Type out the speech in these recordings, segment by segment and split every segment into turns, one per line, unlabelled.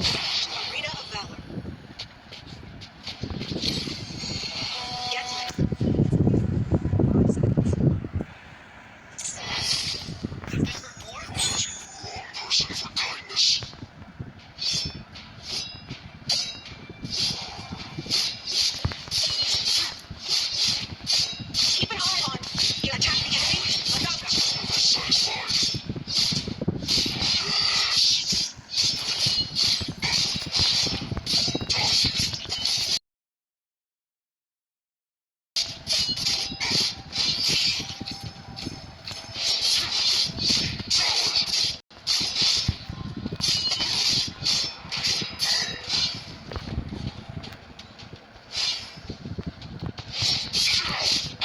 Arena of Valor. Get ready. 5 seconds.
Person for kindness.
Keep an eye on. You attack the enemy. Agaga.
Satisfied.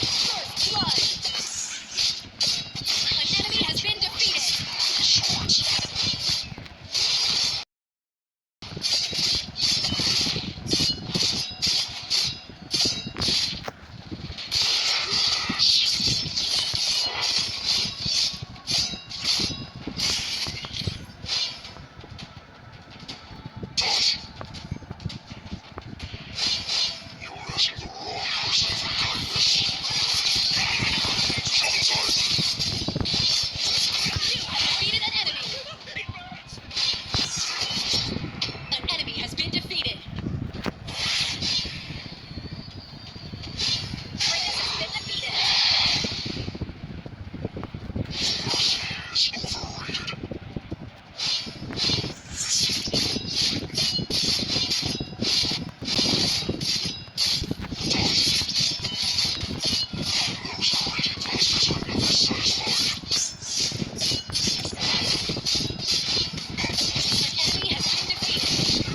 First blood. An enemy has been defeated.
Swords. You're asking the wrong person for kindness.
You have defeated an enemy. An enemy has been defeated. Kratos has been defeated.
Mercy is overrated. Those greedy bastards are never satisfied.
An enemy has been defeated.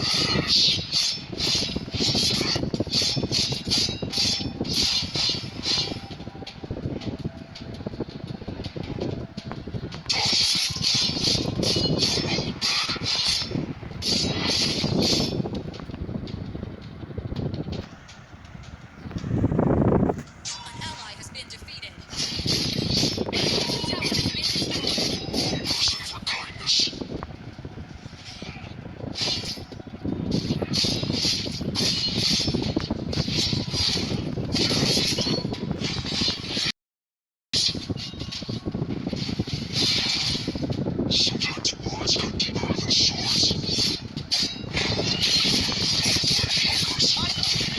An ally has been defeated. Tower has been destroyed.
Person for kindness. Sometimes words cut deeper than swords.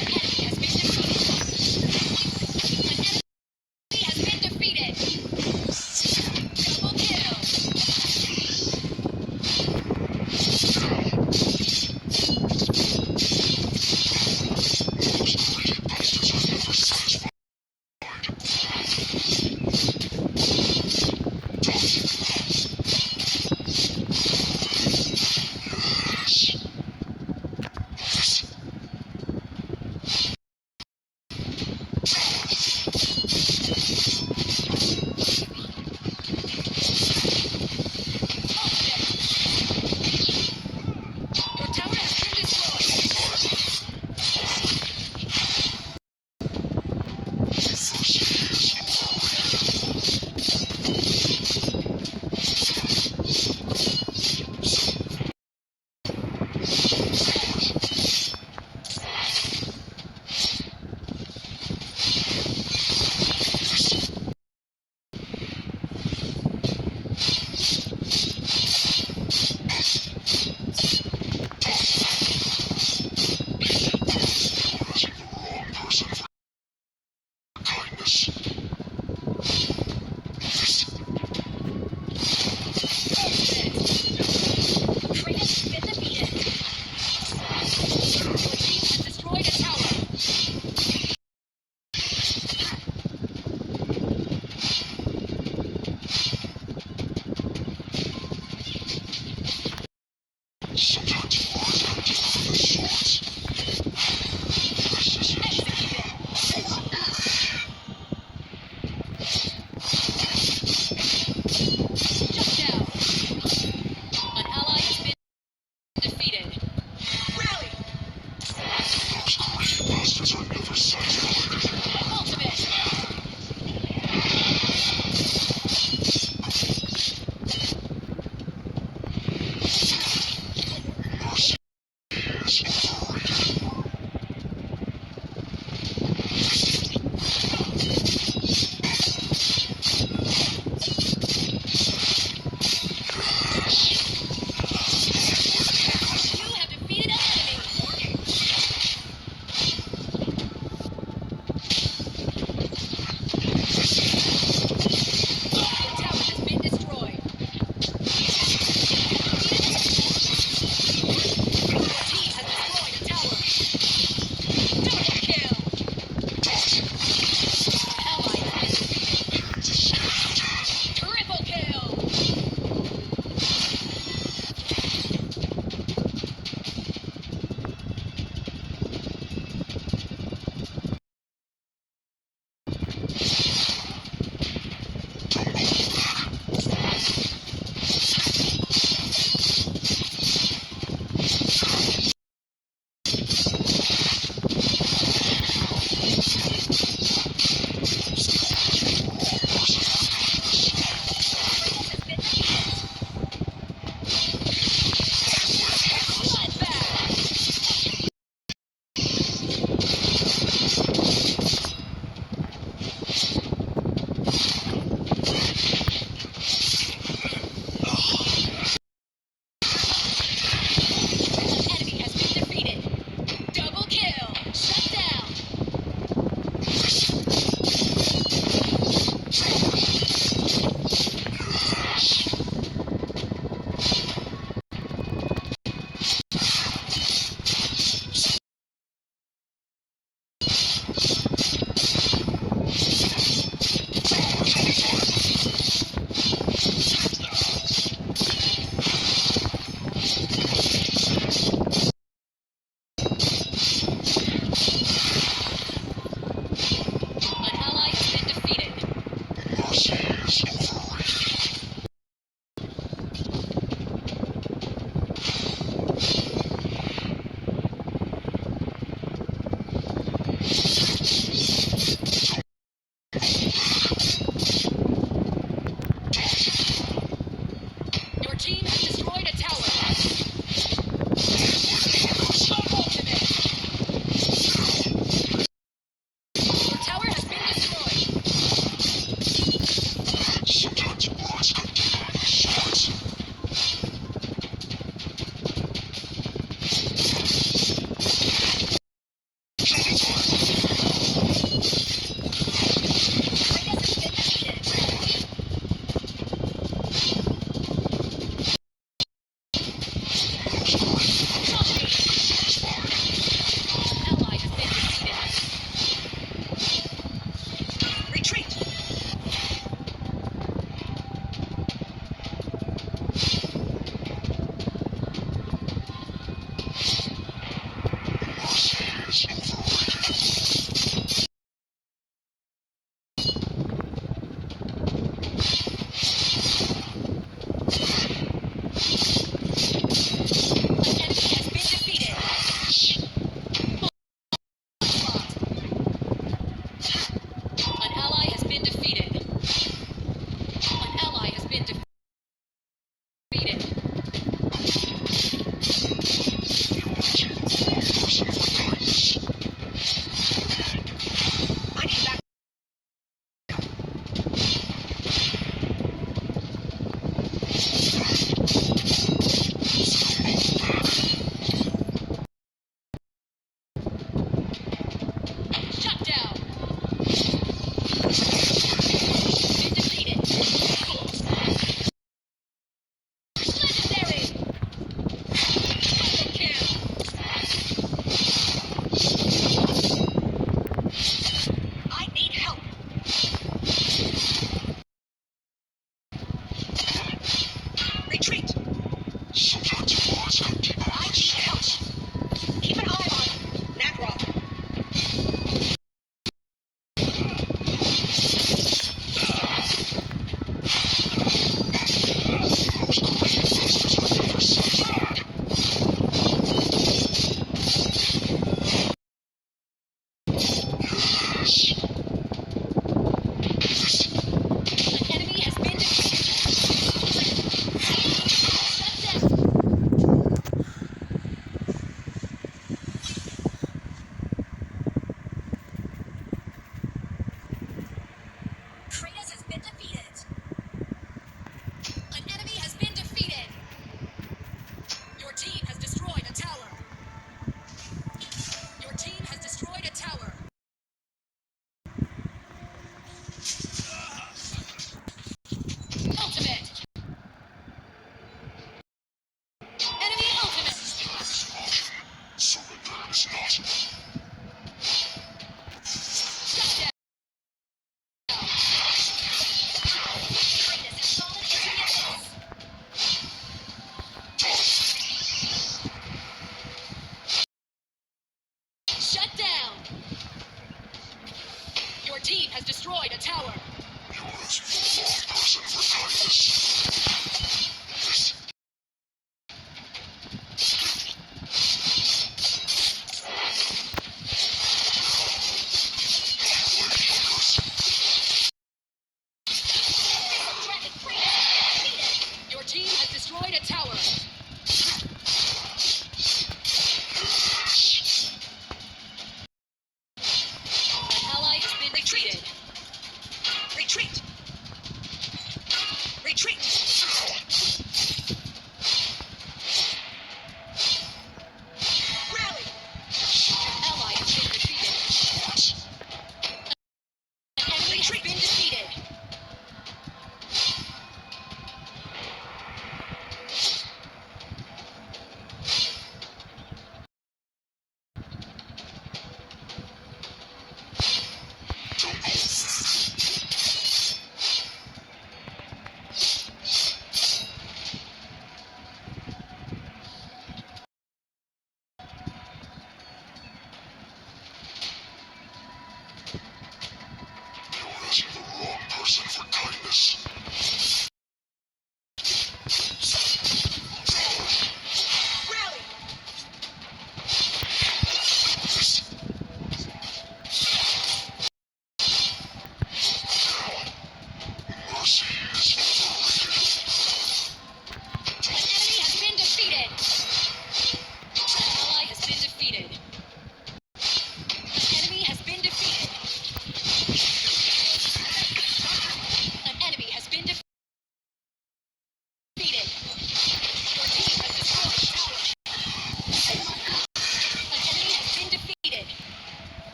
An enemy has been defeated. An enemy has been defeated. Double kill.
Those greedy bastards are never satisfied. Yes.
Your tower has been destroyed.
Mercy is overrated. You're asking the wrong person for kindness.
Kratos has been defeated. Your team has destroyed a tower.
Sometimes words cut deeper than swords. This is
Shut down. An ally has been defeated.
Rally.
those greedy bastards are never satisfied.
Ultimate.
Sometimes words can keep a message.